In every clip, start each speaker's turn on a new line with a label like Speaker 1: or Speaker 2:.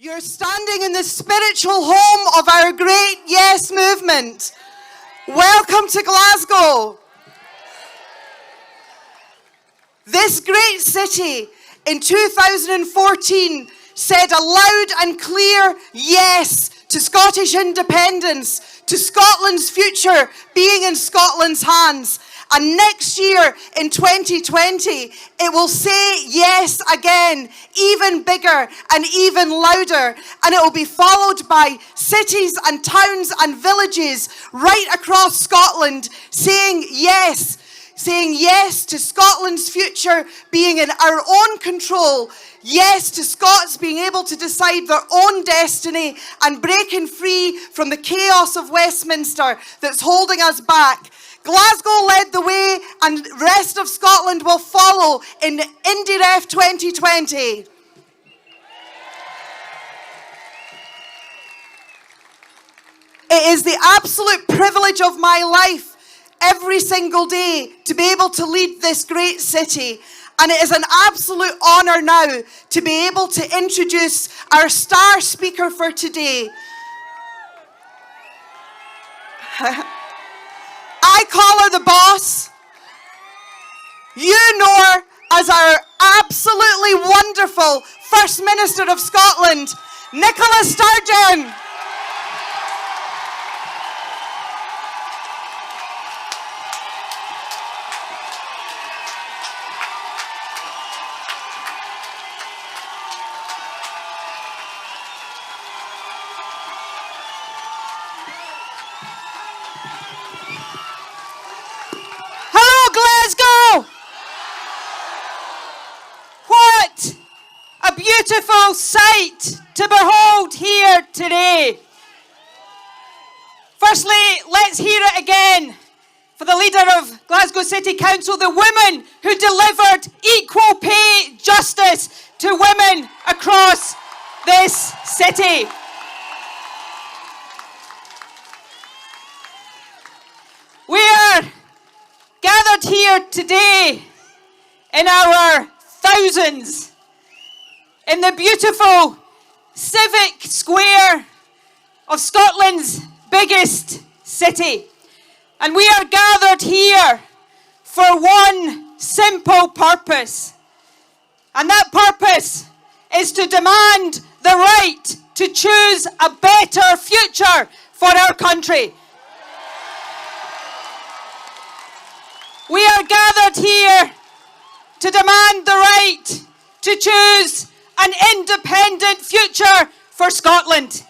Speaker 1: You're standing in the spiritual home of our great Yes movement. Welcome to Glasgow. This great city in 2014 said a loud and clear yes to Scottish independence, to Scotland's future being in Scotland's hands. And next year, in 2020, it will say yes again, even bigger and even louder. And it will be followed by cities and towns and villages right across Scotland saying yes to Scotland's future being in our own control. Yes to Scots being able to decide their own destiny and breaking free from the chaos of Westminster that's holding us back. Glasgow led the way and the rest of Scotland will follow in IndieRef 2020. It is the absolute privilege of my life every single day to be able to lead this great city. And it is an absolute honour now to be able to introduce our star speaker for today. I call her the boss. You know her as our absolutely wonderful First Minister of Scotland, Nicola Sturgeon. Glasgow! What a beautiful sight to behold here today. Firstly, let's hear it again for the leader of Glasgow City Council, the woman who delivered equal pay justice to women across this city. We are gathered here today in our thousands in the beautiful civic square of Scotland's biggest city. And we are gathered here for one simple purpose. And that purpose is to demand the right to choose a better future for our country. We are gathered here to demand the right to choose an independent future for Scotland.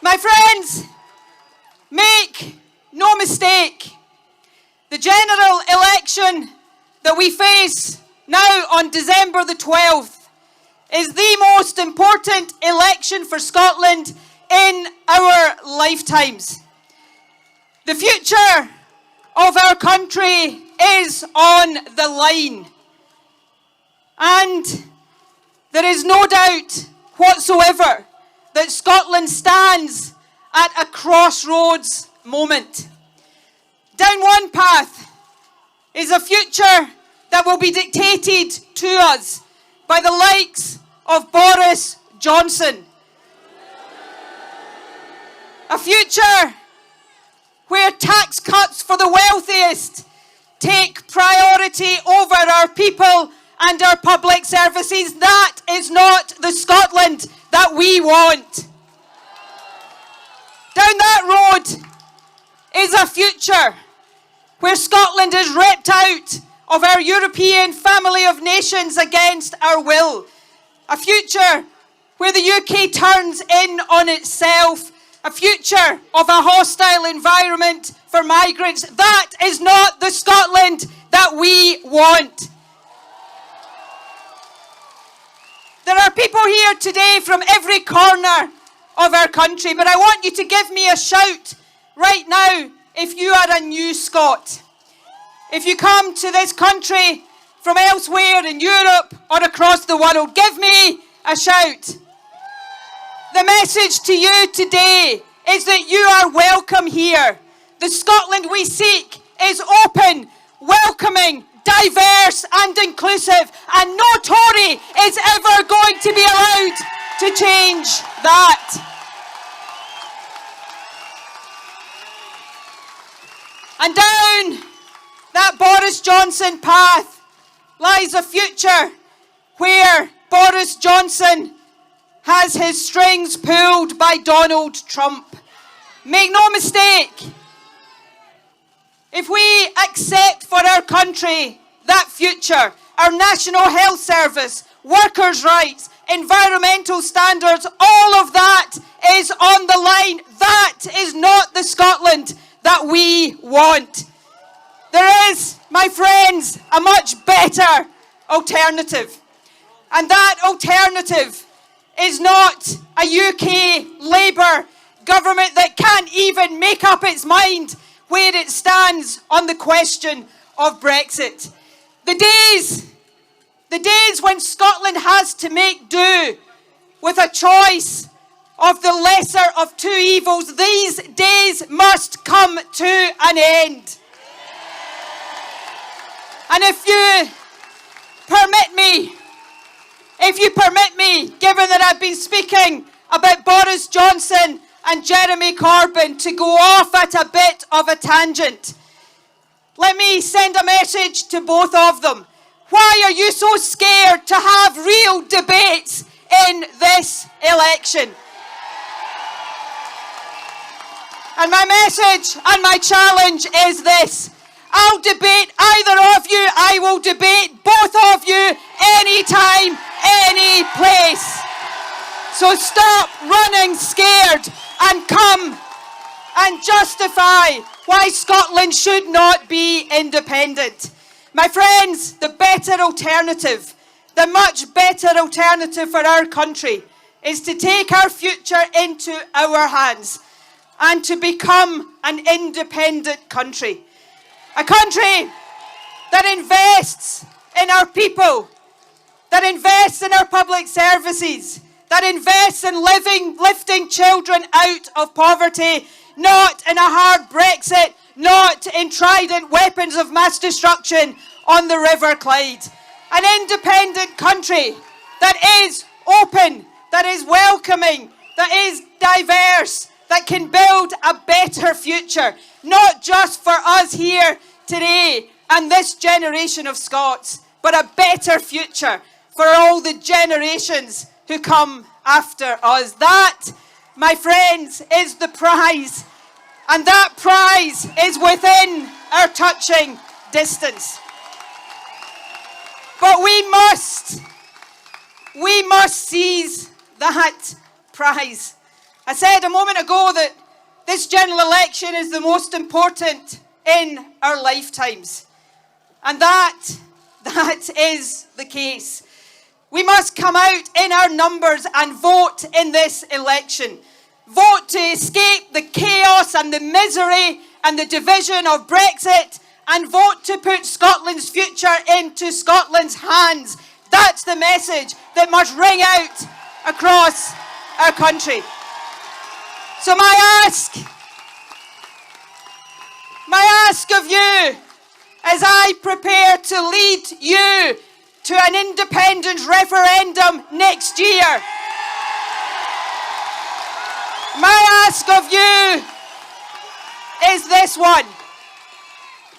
Speaker 1: My friends, make no mistake, the general election that we face now on December the 12th is the most important election for Scotland in our lifetimes. The future of our country is on the line. And there is no doubt whatsoever that Scotland stands at a crossroads moment. Down one path is a future that will be dictated to us by the likes of Boris Johnson. A future where tax cuts for the wealthiest take priority over our people and our public services. That is not the Scotland that we want. Down that road is a future where Scotland is ripped out of our European family of nations against our will. A future where the UK turns in on itself. A future of a hostile environment for migrants. That is not the Scotland that we want. There are people here today from every corner of our country, but I want you to give me a shout right now if you are a new Scot. If you come to this country from elsewhere in Europe or across the world, give me a shout. The message to you today is that you are welcome here. The Scotland we seek is open, welcoming,
Speaker 2: diverse and inclusive, and no Tory is ever going to be allowed to change that. And down that Boris Johnson path lies a future where Boris Johnson has his strings pulled by Donald Trump. Make no mistake, if we accept for our country that future, our National Health Service, workers' rights, environmental standards, all of that is on the line. That is not the Scotland that we want. There is, my friends, a much better alternative. And that alternative is not a UK Labour government that can't even make up its mind where it stands on the question of Brexit. The days when Scotland has to make do with a choice of the lesser of two evils, these days must come to an end. And if you permit me, given that I've been speaking about Boris Johnson and Jeremy Corbyn, to go off at a bit of a tangent, let me send a message to both of them. Why are you so scared to have real debates in this election? And my message and my challenge is this. I'll debate either of you. I will debate both of you anytime, any place. So stop running scared and come and justify why Scotland should not be independent. My friends, the better alternative, the much better alternative for our country is to take our future into our hands and to become an independent country. A country that invests in our people, that invests in our public services, that invests in lifting children out of poverty, not in a hard Brexit, not in trident weapons of mass destruction on the River Clyde. An independent country that is open, that is welcoming, that is diverse, that can build a better future, not just for us here today and this generation of Scots, but a better future for all the generations who come after us. That, my friends, is the prize. And that prize is within our touching distance. But we must seize that prize. I said a moment ago that this general election is the most important in our lifetimes. And that is the case. We must come out in our numbers and vote in this election. Vote to escape the chaos and the misery and the division of Brexit, and vote to put Scotland's future into Scotland's hands. That's the message that must ring out across our country. So my ask of you, as I prepare to lead you to an independence referendum next year, my ask of you is this one.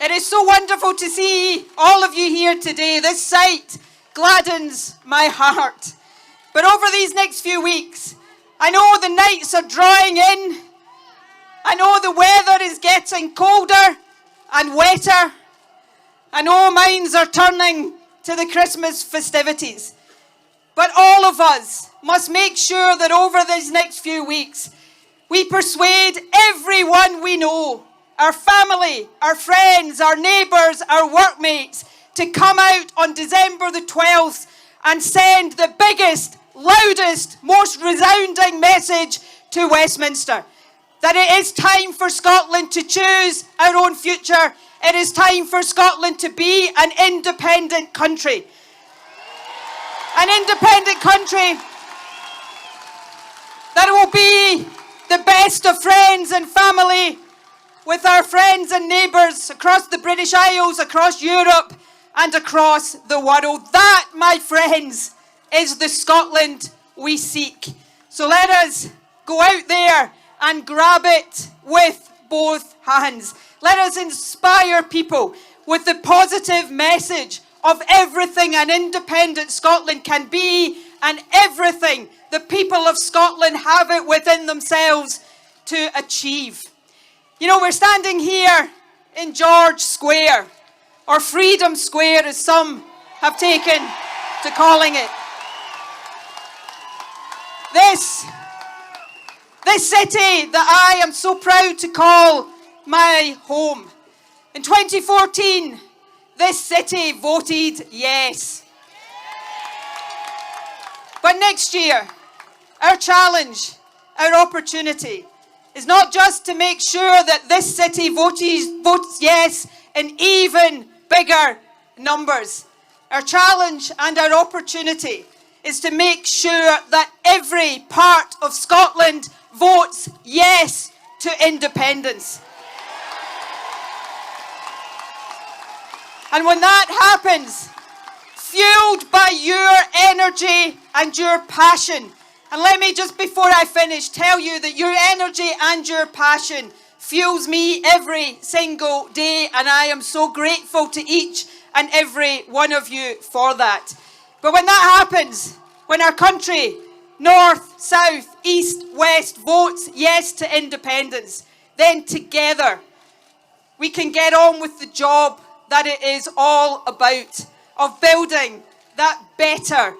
Speaker 2: It is so wonderful to see all of you here today. This sight gladdens my heart. But over these next few weeks, I know the nights are drawing in. I know the weather is getting colder and wetter. I know minds are turning to the Christmas festivities. But all of us must make sure that over these next few weeks, we persuade everyone we know, our family, our friends, our neighbours, our workmates, to come out on December the 12th and send the biggest, loudest, most resounding message to Westminster. That it is time for Scotland to choose our own future. It is time for Scotland to be an independent country. An independent country that will be the best of friends and family with our friends and neighbours across the British Isles, across Europe, and across the world. That, my friends, is the Scotland we seek. So let us go out there and grab it with both hands. Let us inspire people with the positive message of everything an independent Scotland can be and everything the people of Scotland have it within themselves to achieve. You know, we're standing here in George Square, or Freedom Square as some have taken to calling it. This city that I am so proud to call my home. In 2014, this city voted yes. But next year, our challenge, our opportunity, is not just to make sure that this city votes yes in even bigger numbers. Our challenge and our opportunity is to make sure that every part of Scotland votes yes to independence. And when that happens, fueled by your energy and your passion, and let me just before I finish tell you that your energy and your passion fuels me every single day, and I am so grateful to each and every one of you for that. But when that happens, when our country, north, south, east, west, votes yes to independence, then together we can get on with the job that it is all about, of building that better,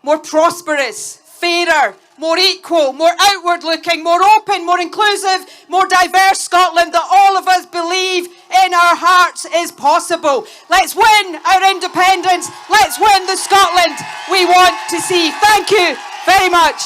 Speaker 2: more prosperous, fairer, more equal, more outward-looking, more open, more inclusive, more diverse Scotland that all of us believe in our hearts is possible. Let's win our independence. Let's win the Scotland we want to see. Thank you very much.